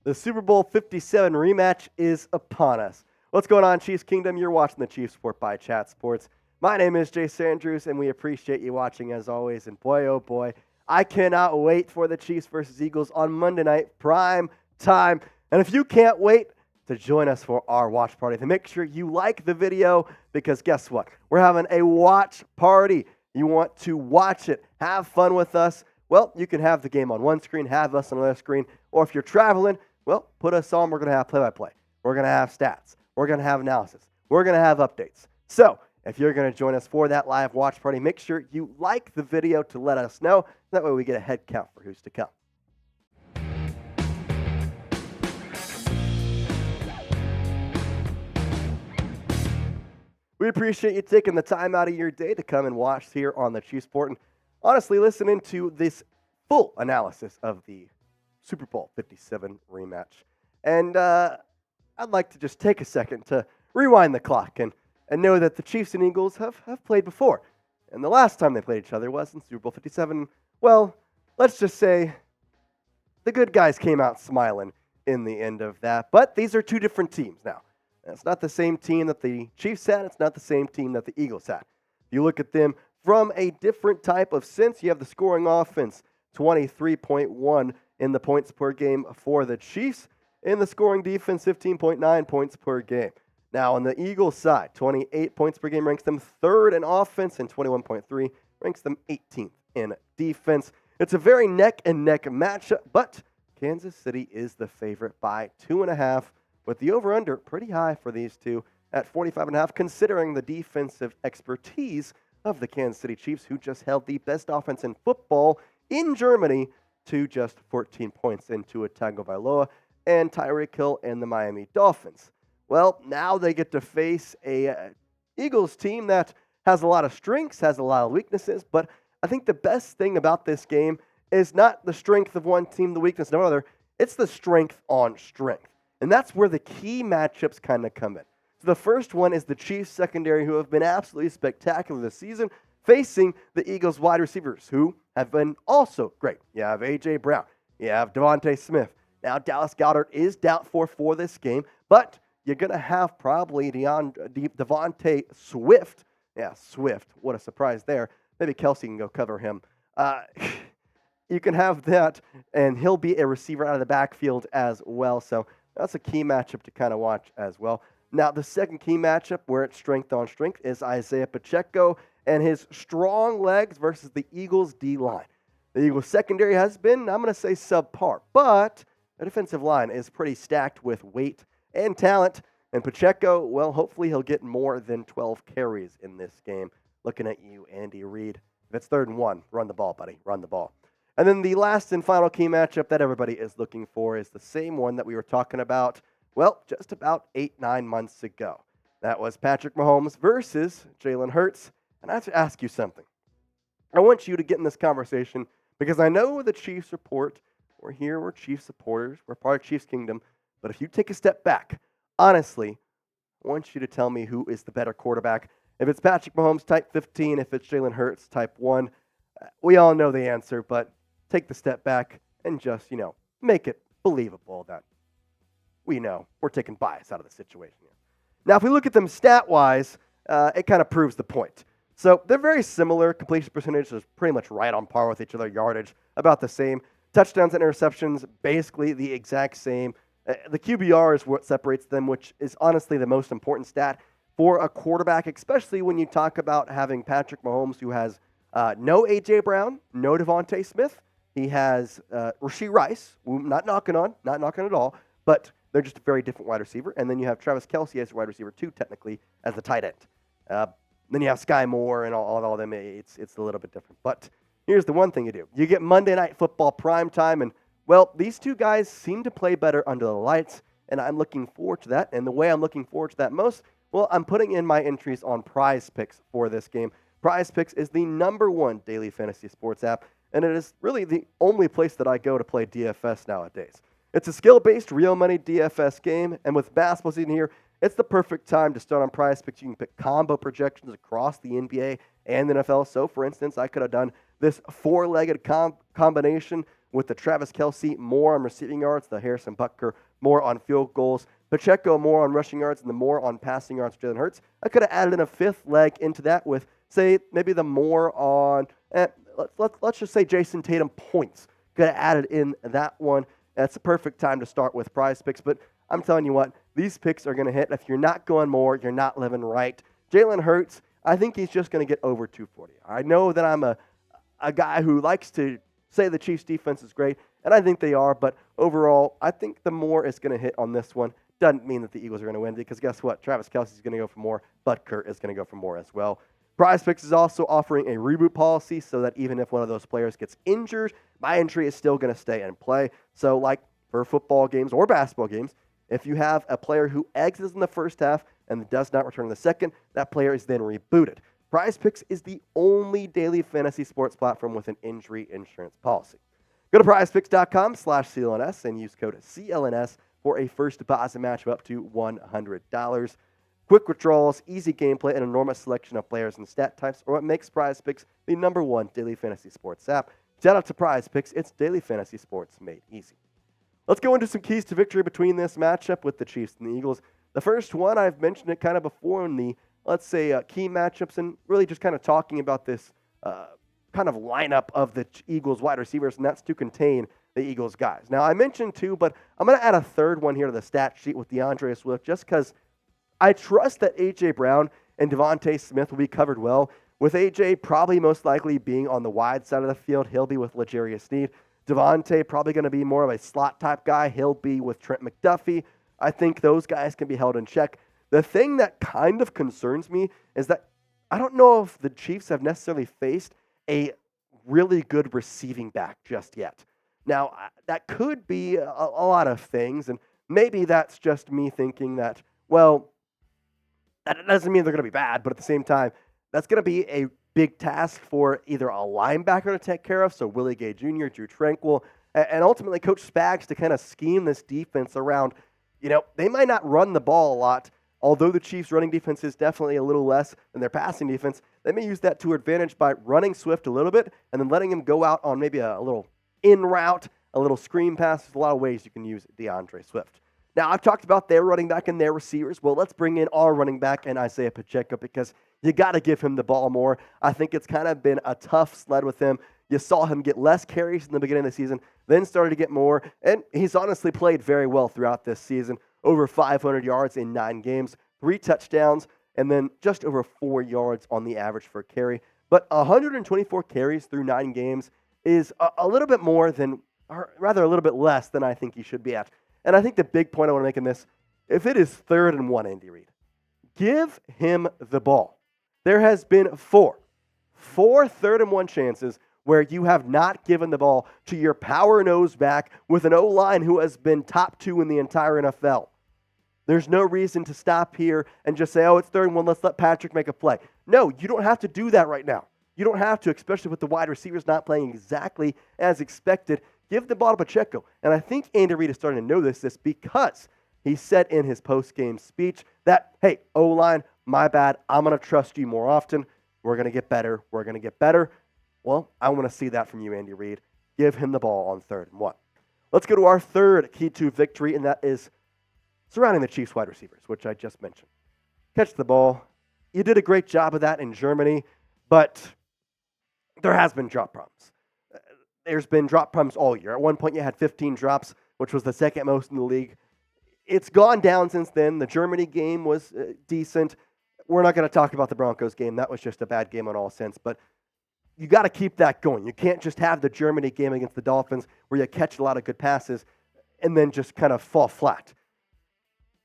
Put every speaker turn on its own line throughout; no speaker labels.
The Super Bowl 57 rematch is upon us. What's going on, Chiefs Kingdom? You're watching the Chiefs Sport by Chat Sports. My name is Jay Sandrews, and we appreciate you watching as always. And boy, oh boy, I cannot wait for the Chiefs versus Eagles on Monday night, prime time. And if you can't wait to join us for our watch party, then make sure you like the video, because guess what? We're having a watch party. You want to watch it, have fun with us. Well, you can have the game on one screen, have us on another screen, or if you're traveling, well, put us on. We're going to have play-by-play. We're going to have stats. We're going to have analysis. We're going to have updates. So if you're going to join us for that live watch party, make sure you like the video to let us know. That way we get a head count for who's to come. We appreciate you taking the time out of your day to come and watch here on the Chiefs Sport and honestly listening to this full analysis of the Super Bowl 57 rematch. And I'd like to just take a second to rewind the clock and know that the Chiefs and Eagles have played before. And the last time they played each other was in Super Bowl 57. Well, let's just say the good guys came out smiling in the end of that. But these are two different teams now. It's not the same team that the Chiefs had. It's not the same team that the Eagles had. If you look at them from a different type of sense, you have the scoring offense, 23.1 in the points per game for the Chiefs. In the scoring defense, 15.9 points per game. Now, on the Eagles side, 28 points per game ranks them third in offense, and 21.3 ranks them 18th in defense. It's a very neck-and-neck matchup, but Kansas City is the favorite by 2.5, with the over-under pretty high for these two at 45.5, considering the defensive expertise of the Kansas City Chiefs, who just held the best offense in football in Germany to just 14 points into a Tagovailoa and Tyreek Hill and the Miami Dolphins. Well, now they get to face a Eagles team that has a lot of strengths, has a lot of weaknesses, but I think the best thing about this game is not the strength of one team, the weakness of another. It's the strength on strength. And that's where the key matchups kind of come in. So the first one is the Chiefs secondary, who have been absolutely spectacular this season, facing the Eagles wide receivers, who have been also great. You have A.J. Brown. You have Devontae Smith. Now, Dallas Goedert is doubtful for this game, but you're going to have probably Devontae Swift. Yeah, Swift. What a surprise there. Maybe Kelce can go cover him. You can have that, and he'll be a receiver out of the backfield as well. So that's a key matchup to kind of watch as well. Now, the second key matchup where it's strength on strength is Isiah Pacheco and his strong legs versus the Eagles' D-line. The Eagles' secondary has been, I'm going to say, subpar, but the defensive line is pretty stacked with weight and talent. And Pacheco, well, hopefully he'll get more than 12 carries in this game. Looking at you, Andy Reid. If it's 3rd and 1, run the ball, buddy. Run the ball. And then the last and final key matchup that everybody is looking for is the same one that we were talking about, well, just about 8-9 months ago. That was Patrick Mahomes versus Jalen Hurts. And I have to ask you something. I want you to get in this conversation because I know the Chiefs report. We're here, we're Chiefs supporters, we're part of Chiefs Kingdom. But if you take a step back, honestly, I want you to tell me who is the better quarterback. If it's Patrick Mahomes, type 15. If it's Jalen Hurts, type 1. We all know the answer, but take the step back and just, make it believable that we know we're taking bias out of the situation here. Now, if we look at them stat-wise, it kind of proves the point. So they're very similar. Completion percentage is pretty much right on par with each other. Yardage, about the same. Touchdowns and interceptions, basically the exact same. The QBR is what separates them, which is honestly the most important stat for a quarterback, especially when you talk about having Patrick Mahomes, who has no A.J. Brown, no Devontae Smith. He has Rashee Rice, who I'm not knocking at all, but they're just a very different wide receiver. And then you have Travis Kelce as a wide receiver, too, technically, as the tight end. Then you have Sky Moore and all of them. It's a little bit different. But here's the one thing you do. You get Monday Night Football prime time, and, well, these two guys seem to play better under the lights, and I'm looking forward to that. And the way I'm looking forward to that most, well, I'm putting in my entries on Prize Picks for this game. Prize Picks is the #1 daily fantasy sports app, and it is really the only place that I go to play DFS nowadays. It's a skill-based, real money DFS game, and with basketball season here, it's the perfect time to start on Prize Picks. You can pick combo projections across the NBA and the NFL. So, for instance, I could have done this four-legged combination with the Travis Kelce more on receiving yards, the Harrison Butker more on field goals, Pacheco more on rushing yards, and the more on passing yards for Jalen Hurts. I could have added in a fifth leg into that with, say, maybe the more on, let's just say Jason Tatum points. Could have added in that one. That's the perfect time to start with Prize Picks, but I'm telling you what, these picks are going to hit. If you're not going more, you're not living right. Jalen Hurts, I think he's just going to get over 240. I know that I'm a guy who likes to say the Chiefs' defense is great, and I think they are, but overall, I think the more is going to hit on this one. Doesn't mean that the Eagles are going to win, because guess what? Travis Kelce is going to go for more. Butker is going to go for more as well. Prize Picks is also offering a reboot policy so that even if one of those players gets injured, my entry is still going to stay in play. So like for football games or basketball games, if you have a player who exits in the first half and does not return in the second, that player is then rebooted. Prize Picks is the only daily fantasy sports platform with an injury insurance policy. Go to prizepicks.com/CLNS and use code CLNS for a first deposit match of up to $100. Quick withdrawals, easy gameplay, and an enormous selection of players and stat types are what makes Prize Picks the #1 daily fantasy sports app. Shout out to Prize Picks. It's daily fantasy sports made easy. Let's go into some keys to victory between this matchup with the Chiefs and the Eagles. The first one, I've mentioned it kind of before in the, let's say, key matchups, and really just kind of talking about this kind of lineup of the Eagles wide receivers, and that's to contain the Eagles guys. Now, I mentioned two, but I'm going to add a third one here to the stat sheet with DeAndre Swift, just because I trust that A.J. Brown and Devontae Smith will be covered well, with A.J. probably most likely being on the wide side of the field. He'll be with L'Jarius Sneed. Devontae probably going to be more of a slot-type guy. He'll be with Trent McDuffie. I think those guys can be held in check. The thing that kind of concerns me is that I don't know if the Chiefs have necessarily faced a really good receiving back just yet. Now, that could be a lot of things, and maybe that's just me thinking that, well, that doesn't mean they're going to be bad, but at the same time, that's going to be a big task for either a linebacker to take care of, so Willie Gay Jr., Drew Tranquill, and ultimately Coach Spags to kind of scheme this defense around. They might not run the ball a lot, although the Chiefs' running defense is definitely a little less than their passing defense. They may use that to advantage by running Swift a little bit and then letting him go out on maybe a little in route, a little screen pass. There's a lot of ways you can use DeAndre Swift. Now, I've talked about their running back and their receivers. Well, let's bring in our running back and Isiah Pacheco, because you got to give him the ball more. I think it's kind of been a tough sled with him. You saw him get less carries in the beginning of the season, then started to get more, and he's honestly played very well throughout this season. Over 500 yards in 9 games, 3 touchdowns, and then just over 4 yards on the average for carry. But 124 carries through 9 games is a little bit more than, or rather a little bit less than I think he should be at. And I think the big point I want to make in this, if it is 3rd and 1, Andy Reid, give him the ball. There has been 4 3rd and 1 chances where you have not given the ball to your power nose back with an O-line who has been top 2 in the entire NFL. There's no reason to stop here and just say, oh, it's 3rd and 1, let's let Patrick make a play. No, you don't have to do that right now. You don't have to, especially with the wide receivers not playing exactly as expected. Give the ball to Pacheco. And I think Andy Reid is starting to know this because he said in his post-game speech that, hey, O-line, my bad. I'm going to trust you more often. We're going to get better. We're going to get better. Well, I want to see that from you, Andy Reid. Give him the ball on 3rd and 1. Let's go to our third key to victory, and that is surrounding the Chiefs wide receivers, which I just mentioned. Catch the ball. You did a great job of that in Germany, but there has been drop problems. There's been drop problems all year. At one point, you had 15 drops, which was the second most in the league. It's gone down since then. The Germany game was decent. We're not going to talk about the Broncos game. That was just a bad game on all sense, but you got to keep that going. You can't just have the Germany game against the Dolphins where you catch a lot of good passes and then just kind of fall flat.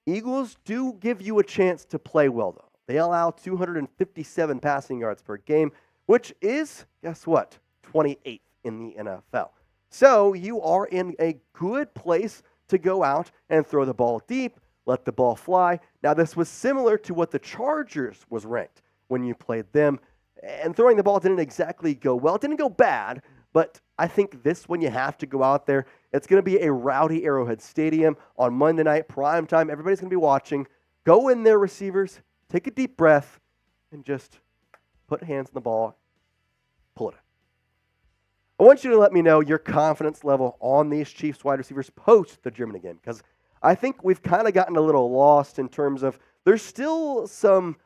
Eagles do give you a chance to play well, though. They allow 257 passing yards per game, which is, guess what, 28th in the NFL. So you are in a good place to go out and throw the ball deep, let the ball fly. Now, this was similar to what the Chargers was ranked when you played them. And throwing the ball didn't exactly go well. It didn't go bad, but I think this one you have to go out there. It's going to be a rowdy Arrowhead Stadium on Monday night, prime time. Everybody's going to be watching. Go in there, receivers. Take a deep breath and just put hands on the ball. Pull it in. I want you to let me know your confidence level on these Chiefs wide receivers post the Germany game, because I think we've kind of gotten a little lost in terms of there's still some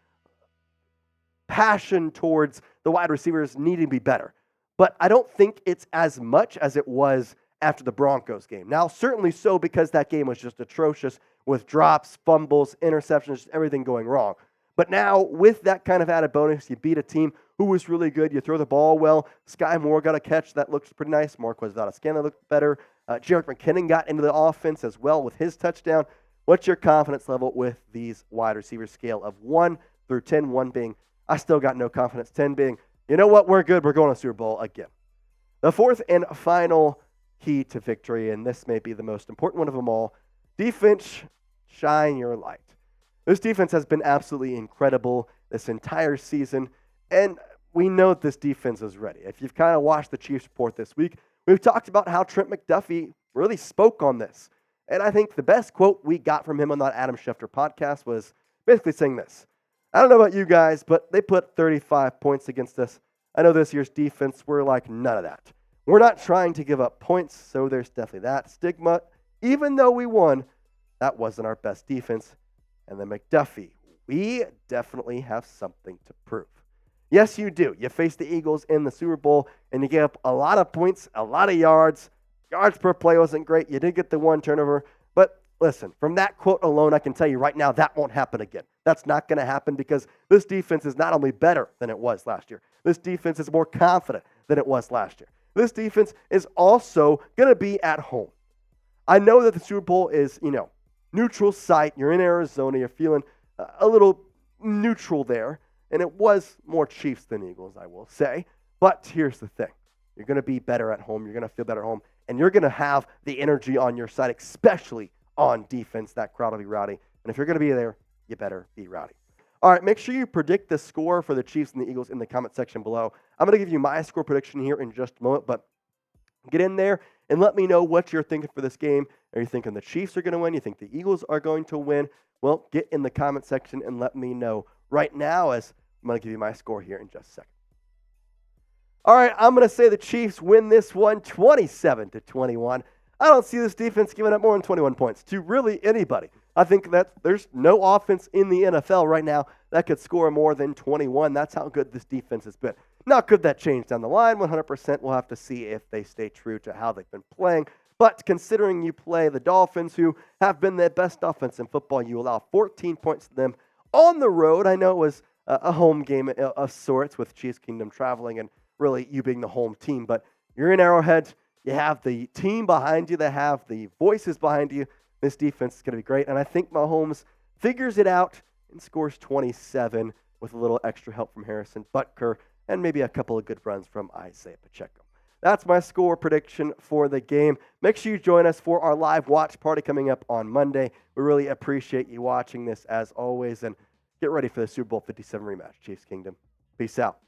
passion towards the wide receivers needing to be better. But I don't think it's as much as it was after the Broncos game. Now, certainly so, because that game was just atrocious with drops, fumbles, interceptions, just everything going wrong. But now, with that kind of added bonus, you beat a team who was really good. You throw the ball well. Sky Moore got a catch that looks pretty nice. Marquez Valdez-Scantling looked better. Jerick McKinnon got into the offense as well with his touchdown. What's your confidence level with these wide receivers scale of 1 through 10? 1 being, I still got no confidence. 10 being, you know what, we're good. We're going to Super Bowl again. The fourth and final key to victory, and this may be the most important one of them all, defense, shine your light. This defense has been absolutely incredible this entire season, and we know that this defense is ready. If you've kind of watched the Chiefs report this week, we've talked about how Trent McDuffie really spoke on this. And I think the best quote we got from him on that Adam Schefter podcast was basically saying this. I don't know about you guys, but they put 35 points against us. I know this year's defense, we're like none of that. We're not trying to give up points, so there's definitely that stigma. Even though we won, that wasn't our best defense. And then McDuffie, we definitely have something to prove. Yes, you do. You face the Eagles in the Super Bowl, and you gave up a lot of points, a lot of yards. Yards per play wasn't great. You did get the 1 turnover. But listen, from that quote alone, I can tell you right now that won't happen again. That's not going to happen because this defense is not only better than it was last year. This defense is more confident than it was last year. This defense is also going to be at home. I know that the Super Bowl is, neutral site. You're in Arizona. You're feeling a little neutral there. And it was more Chiefs than Eagles, I will say. But here's the thing. You're going to be better at home. You're going to feel better at home. And you're going to have the energy on your side, especially on defense. That crowd will be rowdy. And if you're going to be there, you better be rowdy. All right, make sure you predict the score for the Chiefs and the Eagles in the comment section below. I'm going to give you my score prediction here in just a moment, but get in there and let me know what you're thinking for this game. Are you thinking the Chiefs are going to win? You think the Eagles are going to win? Well, get in the comment section and let me know right now, as I'm going to give you my score here in just a second. All right, I'm going to say the Chiefs win this one 27-21. I don't see this defense giving up more than 21 points to really anybody. I think that there's no offense in the NFL right now that could score more than 21. That's how good this defense has been. Now, could that change down the line? 100%. We'll have to see if they stay true to how they've been playing. But considering you play the Dolphins, who have been the best offense in football, you allow 14 points to them on the road. I know it was a home game of sorts with Chiefs Kingdom traveling and really you being the home team. But you're in Arrowhead. You have the team behind you. They have the voices behind you. This defense is going to be great. And I think Mahomes figures it out and scores 27 with a little extra help from Harrison Butker and maybe a couple of good runs from Isiah Pacheco. That's my score prediction for the game. Make sure you join us for our live watch party coming up on Monday. We really appreciate you watching this as always. And get ready for the Super Bowl 57 rematch, Chiefs Kingdom. Peace out.